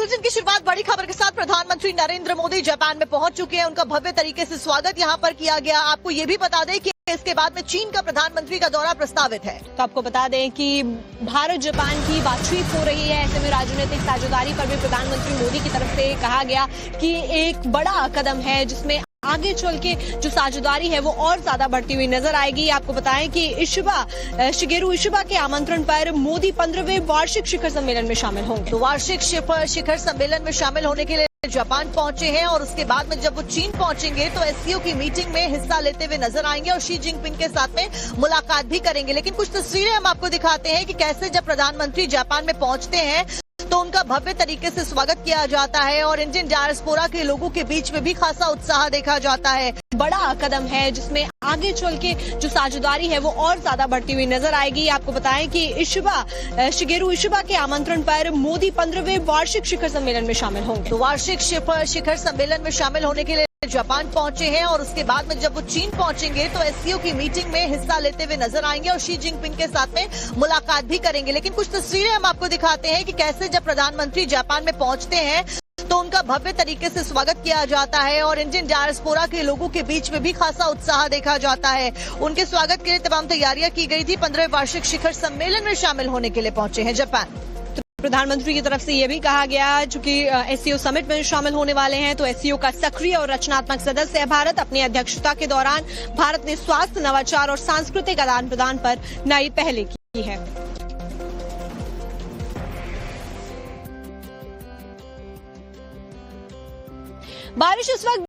Bulletin की शुरुआत बड़ी खबर के साथ। प्रधानमंत्री नरेंद्र मोदी जापान में पहुंच चुके हैं। उनका भव्य तरीके से स्वागत यहां पर किया गया। आपको ये भी बता दें कि इसके बाद में चीन का प्रधानमंत्री का दौरा प्रस्तावित है। तो आपको बता दें कि भारत जापान की बातचीत हो रही है। ऐसे में राजनीतिक साझेदारी पर भी प्रधानमंत्री मोदी की तरफ से कहा गया कि एक बड़ा कदम है, जिसमें आगे चल के जो साझेदारी है वो और ज्यादा बढ़ती हुई नजर आएगी। आपको बताएं कि शिगेरू इशिबा के आमंत्रण पर मोदी 15वें वार्षिक शिखर सम्मेलन में शामिल होंगे। तो वार्षिक शिखर सम्मेलन में शामिल होने के लिए जापान पहुंचे हैं और उसके बाद में जब वो चीन पहुंचेंगे तो एससीओ की मीटिंग में हिस्सा लेते हुए नजर आएंगे और शी जिनपिंग के साथ में मुलाकात भी करेंगे। लेकिन कुछ तस्वीरें हम आपको दिखाते हैं कि कैसे जब प्रधानमंत्री जापान में पहुंचते हैं तो उनका भव्य तरीके से स्वागत किया जाता है और इंडियन डायस्पोरा के लोगों के बीच में भी खासा उत्साह देखा जाता है। बड़ा कदम है, जिसमें आगे चल के जो साझेदारी है वो और ज्यादा बढ़ती हुई नजर आएगी। आपको बताएं कि शिगेरू इशिबा के आमंत्रण पर मोदी 15वें वार्षिक शिखर सम्मेलन में शामिल होंगे। तो वार्षिक शिखर सम्मेलन में शामिल होने के लिए जापान पहुंचे हैं और उसके बाद में जब वो चीन पहुंचेंगे तो एससीओ की मीटिंग में हिस्सा लेते हुए नजर आएंगे और शी जिनपिंग के साथ में मुलाकात भी करेंगे। लेकिन कुछ तस्वीरें हम आपको दिखाते हैं कि कैसे जब प्रधानमंत्री जापान में पहुंचते हैं तो उनका भव्य तरीके से स्वागत किया जाता है और इंडियन डायस्पोरा के लोगों के बीच में भी खासा उत्साह देखा जाता है। उनके स्वागत के लिए तमाम तैयारियां की गई थी। 15वें वार्षिक शिखर सम्मेलन में शामिल होने के लिए पहुंचे हैं जापान। प्रधानमंत्री की तरफ से यह भी कहा गया, चूंकि एससीओ समिट में शामिल होने वाले हैं तो एससीओ का सक्रिय और रचनात्मक सदस्य है भारत। अपनी अध्यक्षता के दौरान भारत ने स्वास्थ्य, नवाचार और सांस्कृतिक आदान प्रदान पर नई पहल की है। बारिश इस वक्त